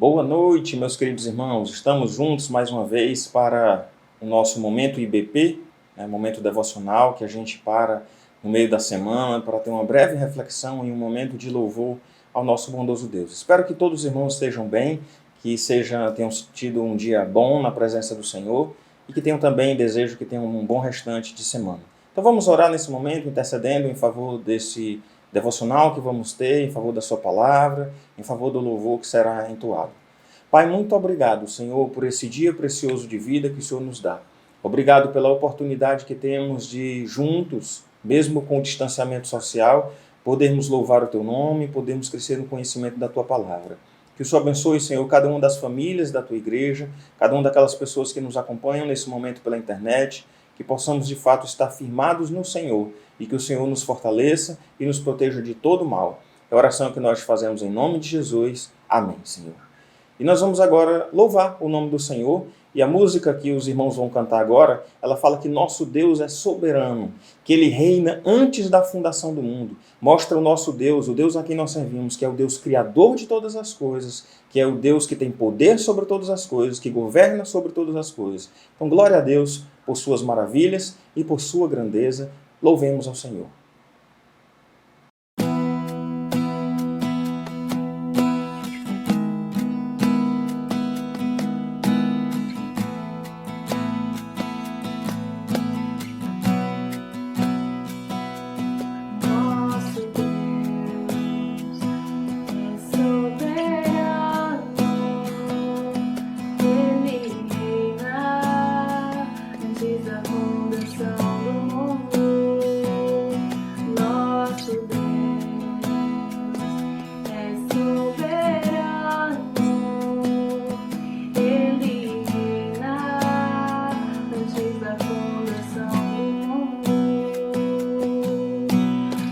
Boa noite, meus queridos irmãos. Estamos juntos mais uma vez para o nosso momento IBP, momento devocional, que a gente para no meio da semana para ter uma breve reflexão e um momento de louvor ao nosso bondoso Deus. Espero que todos os irmãos estejam bem, que tenham tido um dia bom na presença do Senhor e que tenham também desejo que tenham um bom restante de semana. Então vamos orar nesse momento, intercedendo em favor desse devocional que vamos ter, em favor da sua palavra, em favor do louvor que será entoado. Pai, muito obrigado, Senhor, por esse dia precioso de vida que o Senhor nos dá. Obrigado pela oportunidade que temos de juntos, mesmo com o distanciamento social, podermos louvar o Teu nome, podermos crescer no conhecimento da Tua palavra. Que o Senhor abençoe, Senhor, cada uma das famílias da Tua igreja, cada uma daquelas pessoas que nos acompanham nesse momento pela internet, que possamos de fato estar firmados no Senhor e que o Senhor nos fortaleça e nos proteja de todo mal. É a oração que nós fazemos em nome de Jesus. Amém, Senhor. E nós vamos agora louvar o nome do Senhor, e a música que os irmãos vão cantar agora, ela fala que nosso Deus é soberano, que Ele reina antes da fundação do mundo. Mostra o nosso Deus, o Deus a quem nós servimos, que é o Deus criador de todas as coisas, que é o Deus que tem poder sobre todas as coisas, que governa sobre todas as coisas. Então, glória a Deus por suas maravilhas e por sua grandeza. Louvemos ao Senhor.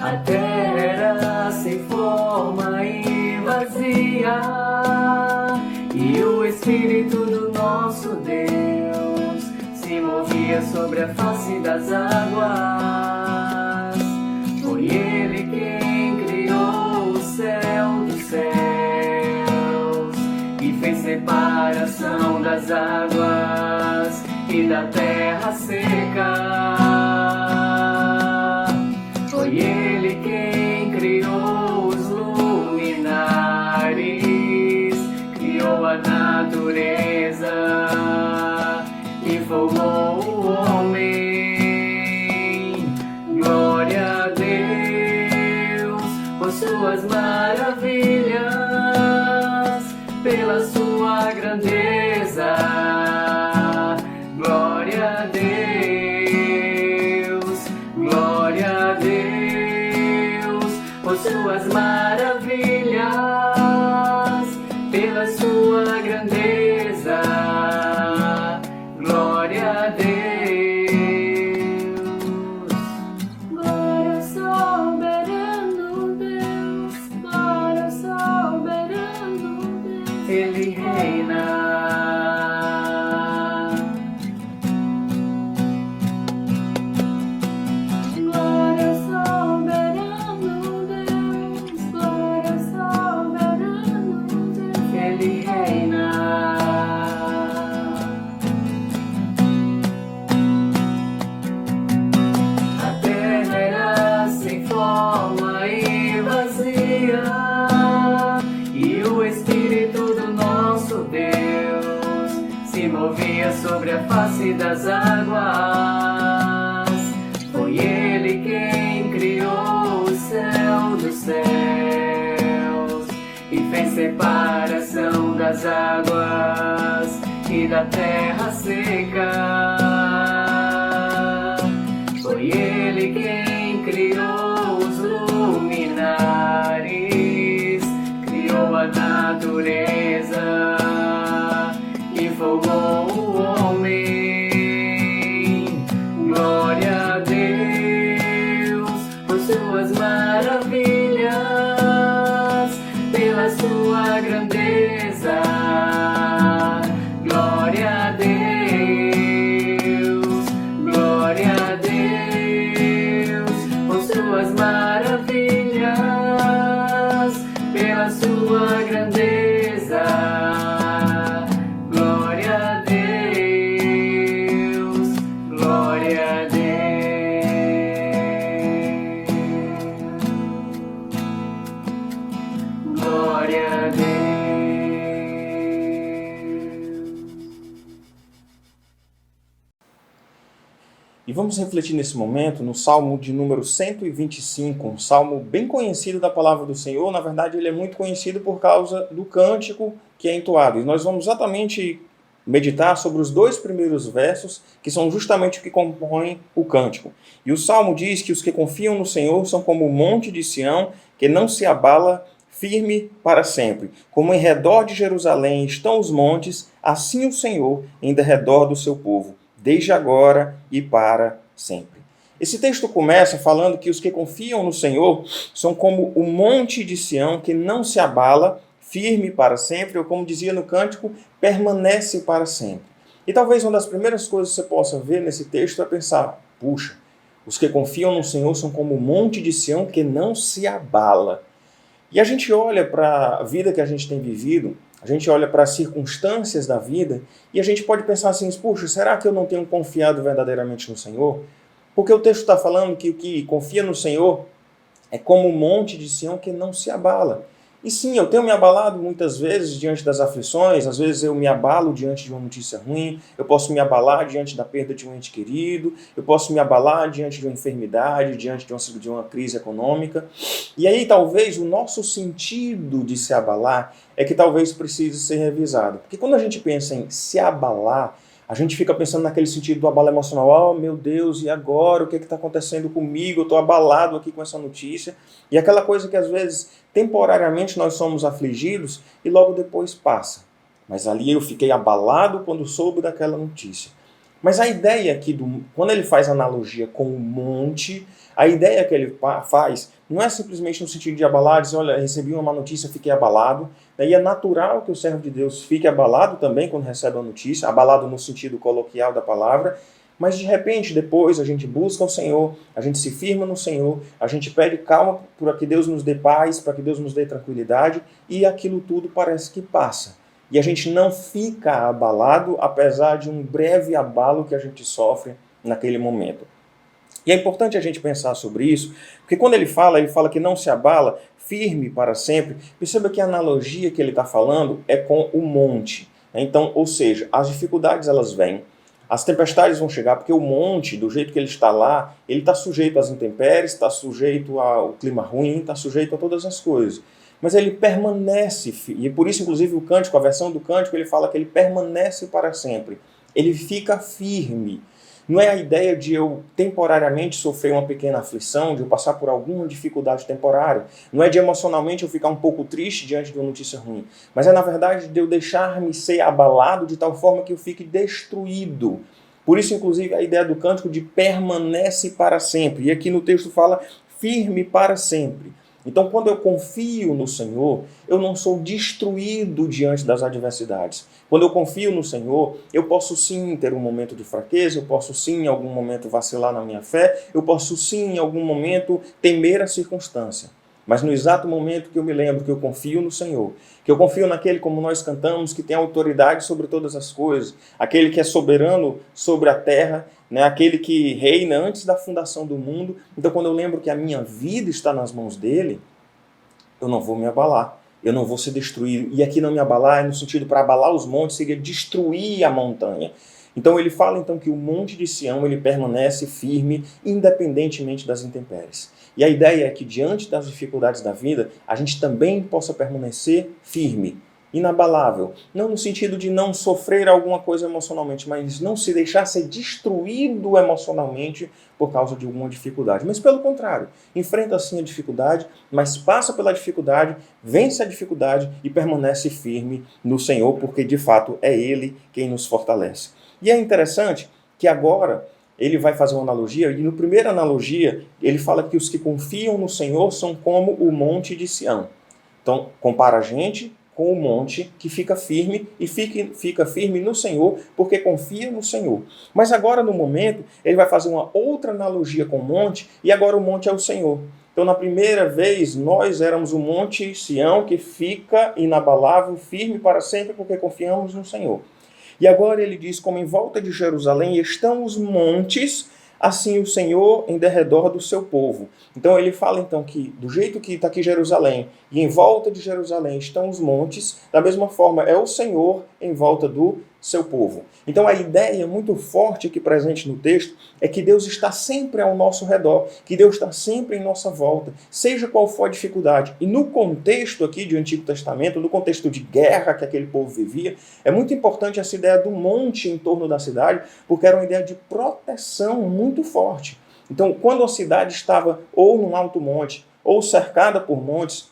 A terra era sem forma e vazia, e o Espírito do nosso Deus se movia sobre a face das águas. Foi Ele quem criou o céu dos céus e fez separação das águas e da terra seca. Foi Ele quem criou os luminares, criou a natureza e formou o homem. Glória a Deus por suas maravilhas, pela sua grandeza. Glória a Deus, glória a Deus por suas maravilhas, pela sua grandeza. Glória a Deus. Glória ao soberano Deus, glória ao soberano Deus. Ele reina. Glória ao soberano Deus, glória ao soberano Deus. Ele reina. A terra era sem forma e vazia, e o Espírito do nosso Deus se movia sobre a face das águas. Foi Ele quem criou o céu dos céus e fez separação das águas e da terra seca. Foi Ele quem criou os luminares, criou a natureza e formou o homem. Glória a Deus por suas maravilhas, pela sua grandeza. Glória a Deus. E vamos refletir nesse momento no Salmo de número 125, um salmo bem conhecido da palavra do Senhor. Na verdade, ele é muito conhecido por causa do cântico que é entoado. E nós vamos exatamente meditar sobre os 2 primeiros versos, que são justamente o que compõem o cântico. E o salmo diz que os que confiam no Senhor são como o monte de Sião, que não se abala, firme para sempre. Como em redor de Jerusalém estão os montes, assim o Senhor em derredor do seu povo, desde agora e para sempre. Esse texto começa falando que os que confiam no Senhor são como o monte de Sião, que não se abala, firme para sempre, ou como dizia no cântico, permanece para sempre. E talvez uma das primeiras coisas que você possa ver nesse texto é pensar, puxa, os que confiam no Senhor são como o monte de Sião que não se abala. E a gente olha para a vida que a gente tem vivido, a gente olha para as circunstâncias da vida e a gente pode pensar assim, puxa, será que eu não tenho confiado verdadeiramente no Senhor? Porque o texto está falando que o que confia no Senhor é como o monte de Sião que não se abala. E sim, eu tenho me abalado muitas vezes diante das aflições, às vezes eu me abalo diante de uma notícia ruim, eu posso me abalar diante da perda de um ente querido, eu posso me abalar diante de uma enfermidade, diante de uma crise econômica. E aí talvez o nosso sentido de se abalar é que talvez precise ser revisado. Porque quando a gente pensa em se abalar, a gente fica pensando naquele sentido do abalo emocional. Oh, meu Deus, e agora? O que está acontecendo comigo? Eu estou abalado aqui com essa notícia. E aquela coisa que às vezes, temporariamente, nós somos afligidos e logo depois passa. Mas ali eu fiquei abalado quando soube daquela notícia. Mas a ideia aqui, quando ele faz analogia com o monte, a ideia que ele faz não é simplesmente no sentido de abalar, dizer, olha, recebi uma má notícia, fiquei abalado. E é natural que o servo de Deus fique abalado também quando recebe a notícia, abalado no sentido coloquial da palavra, mas de repente, depois, a gente busca o Senhor, a gente se firma no Senhor, a gente pede calma para que Deus nos dê paz, para que Deus nos dê tranquilidade, e aquilo tudo parece que passa. E a gente não fica abalado, apesar de um breve abalo que a gente sofre naquele momento. E é importante a gente pensar sobre isso, porque quando ele fala que não se abala, firme para sempre. Perceba que a analogia que ele está falando é com o monte. Então, ou seja, as dificuldades elas vêm, as tempestades vão chegar, porque o monte, do jeito que ele está lá, ele está sujeito às intempéries, está sujeito ao clima ruim, está sujeito a todas as coisas. Mas ele permanece, e por isso, inclusive, o cântico, a versão do cântico, ele fala que ele permanece para sempre. Ele fica firme. Não é a ideia de eu temporariamente sofrer uma pequena aflição, de eu passar por alguma dificuldade temporária. Não é de emocionalmente eu ficar um pouco triste diante de uma notícia ruim. Mas é, na verdade, de eu deixar-me ser abalado de tal forma que eu fique destruído. Por isso, inclusive, a ideia do cântico de permanece para sempre. E aqui no texto fala firme para sempre. Então, quando eu confio no Senhor, eu não sou destruído diante das adversidades. Quando eu confio no Senhor, eu posso sim ter um momento de fraqueza, eu posso sim em algum momento vacilar na minha fé, eu posso sim em algum momento temer a circunstância. Mas no exato momento que eu me lembro que eu confio no Senhor, que eu confio naquele, como nós cantamos, que tem autoridade sobre todas as coisas, aquele que é soberano sobre a terra, né, aquele que reina antes da fundação do mundo. Então, quando eu lembro que a minha vida está nas mãos dele, eu não vou me abalar, eu não vou ser destruído. E aqui não me abalar é no sentido para abalar os montes, seria destruir a montanha. Então ele fala então que o monte de Sião ele permanece firme independentemente das intempéries. E a ideia é que diante das dificuldades da vida, a gente também possa permanecer firme, inabalável. Não no sentido de não sofrer alguma coisa emocionalmente, mas não se deixar ser destruído emocionalmente por causa de alguma dificuldade. Mas pelo contrário, enfrenta sim a dificuldade, mas passa pela dificuldade, vence a dificuldade e permanece firme no Senhor, porque de fato é Ele quem nos fortalece. E é interessante que agora ele vai fazer uma analogia, e no primeira analogia ele fala que os que confiam no Senhor são como o monte de Sião. Então, compara a gente com o monte que fica firme e fica firme no Senhor, porque confia no Senhor. Mas agora, no momento, ele vai fazer uma outra analogia com o monte, e agora o monte é o Senhor. Então, na primeira vez, nós éramos o monte Sião que fica inabalável, firme para sempre, porque confiamos no Senhor. E agora ele diz, como em volta de Jerusalém estão os montes, assim o Senhor em derredor do seu povo. Então ele fala então que do jeito que está aqui Jerusalém, e em volta de Jerusalém estão os montes, da mesma forma é o Senhor em volta do seu povo. Então a ideia muito forte aqui presente no texto é que Deus está sempre ao nosso redor, que Deus está sempre em nossa volta, seja qual for a dificuldade. E no contexto aqui do Antigo Testamento, no contexto de guerra que aquele povo vivia, é muito importante essa ideia do monte em torno da cidade, porque era uma ideia de proteção muito forte. Então, quando a cidade estava ou num alto monte, ou cercada por montes,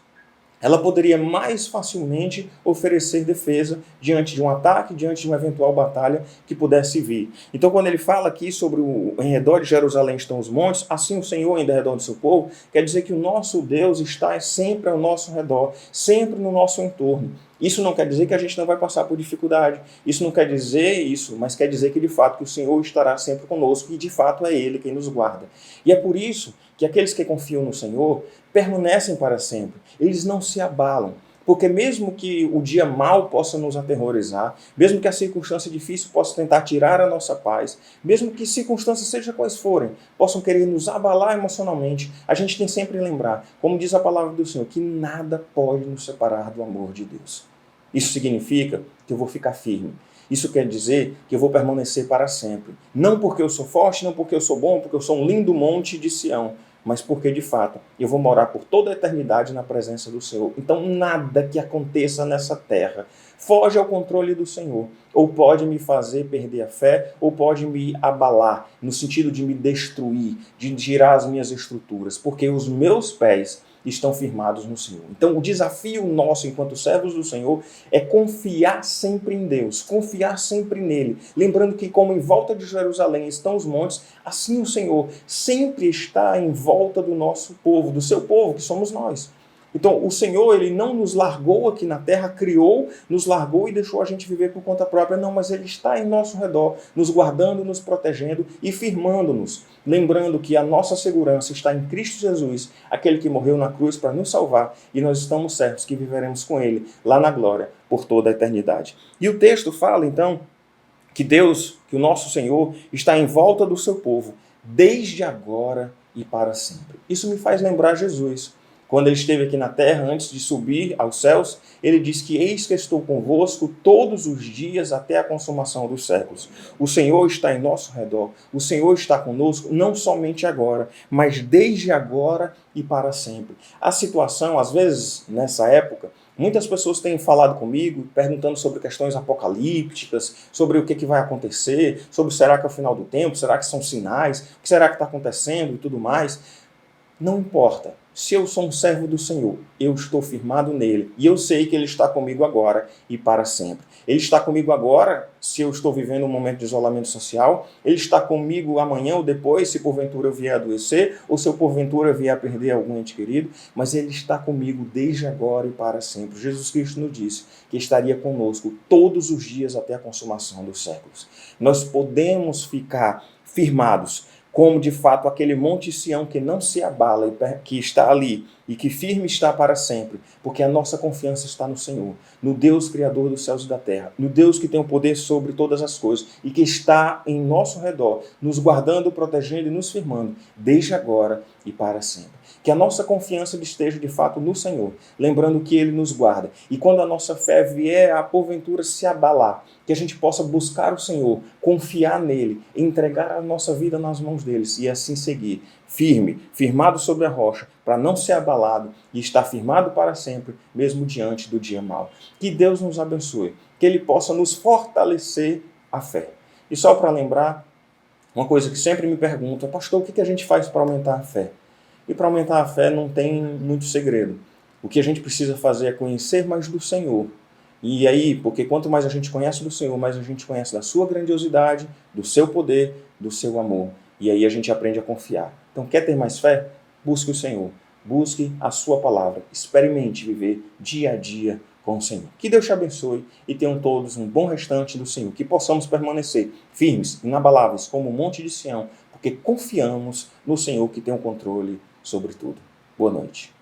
ela poderia mais facilmente oferecer defesa diante de um ataque, diante de uma eventual batalha que pudesse vir. Então, quando ele fala aqui sobre em redor de Jerusalém estão os montes, assim o Senhor em redor do seu povo, quer dizer que o nosso Deus está sempre ao nosso redor, sempre no nosso entorno. Isso não quer dizer que a gente não vai passar por dificuldade. Isso não quer dizer isso, mas quer dizer que de fato que o Senhor estará sempre conosco e de fato é Ele quem nos guarda. E é por isso que aqueles que confiam no Senhor permanecem para sempre. Eles não se abalam. Porque mesmo que o dia mau possa nos aterrorizar, mesmo que a circunstância difícil possa tentar tirar a nossa paz, mesmo que circunstâncias, seja quais forem, possam querer nos abalar emocionalmente, a gente tem sempre que lembrar, como diz a palavra do Senhor, que nada pode nos separar do amor de Deus. Isso significa que eu vou ficar firme. Isso quer dizer que eu vou permanecer para sempre. Não porque eu sou forte, não porque eu sou bom, porque eu sou um lindo monte de Sião, mas porque, de fato, eu vou morar por toda a eternidade na presença do Senhor. Então, nada que aconteça nessa terra foge ao controle do Senhor. Ou pode me fazer perder a fé, ou pode me abalar, no sentido de me destruir, de tirar as minhas estruturas, porque os meus pés estão firmados no Senhor. Então, o desafio nosso, enquanto servos do Senhor, é confiar sempre em Deus, confiar sempre nele. Lembrando que, como em volta de Jerusalém estão os montes, assim o Senhor sempre está em volta do nosso povo, do seu povo, que somos nós. Então, o Senhor, ele não nos largou aqui na terra, criou, nos largou e deixou a gente viver por conta própria. Não, mas ele está em nosso redor, nos guardando, nos protegendo e firmando-nos. Lembrando que a nossa segurança está em Cristo Jesus, aquele que morreu na cruz para nos salvar, e nós estamos certos que viveremos com ele lá na glória por toda a eternidade. E o texto fala, então, que Deus, que o nosso Senhor, está em volta do seu povo, desde agora e para sempre. Isso me faz lembrar Jesus. Quando ele esteve aqui na terra, antes de subir aos céus, ele diz que eis que estou convosco todos os dias até a consumação dos séculos. O Senhor está em nosso redor, o Senhor está conosco, não somente agora, mas desde agora e para sempre. A situação, às vezes, nessa época, muitas pessoas têm falado comigo, perguntando sobre questões apocalípticas, sobre o que vai acontecer, sobre será que é o final do tempo, será que são sinais, o que será que está acontecendo e tudo mais. Não importa. Se eu sou um servo do Senhor, eu estou firmado nele e eu sei que ele está comigo agora e para sempre. Ele está comigo agora, se eu estou vivendo um momento de isolamento social, ele está comigo amanhã ou depois, se porventura eu vier a adoecer ou se eu porventura vier a perder algum ente querido, mas ele está comigo desde agora e para sempre. Jesus Cristo nos disse que estaria conosco todos os dias até a consumação dos séculos. Nós podemos ficar firmados, como de fato aquele monte Sião que não se abala e que está ali e que firme está para sempre, porque a nossa confiança está no Senhor, no Deus Criador dos céus e da terra, no Deus que tem o poder sobre todas as coisas e que está em nosso redor, nos guardando, protegendo e nos firmando, desde agora e para sempre. Que a nossa confiança esteja de fato no Senhor, lembrando que Ele nos guarda. E quando a nossa fé vier a porventura se abalar, que a gente possa buscar o Senhor, confiar nele, entregar a nossa vida nas mãos deles e assim seguir, firme, firmado sobre a rocha, para não ser abalado e estar firmado para sempre, mesmo diante do dia mau. Que Deus nos abençoe, que Ele possa nos fortalecer a fé. E só para lembrar, uma coisa que sempre me perguntam, pastor, o que a gente faz para aumentar a fé? E para aumentar a fé não tem muito segredo. O que a gente precisa fazer é conhecer mais do Senhor. E aí, porque quanto mais a gente conhece do Senhor, mais a gente conhece da sua grandiosidade, do seu poder, do seu amor. E aí a gente aprende a confiar. Então, quer ter mais fé? Busque o Senhor. Busque a sua palavra. Experimente viver dia a dia com o Senhor. Que Deus te abençoe e tenham todos um bom restante do Senhor. Que possamos permanecer firmes, inabaláveis, como o monte de Sião, porque confiamos no Senhor que tem o controle sobre tudo. Boa noite.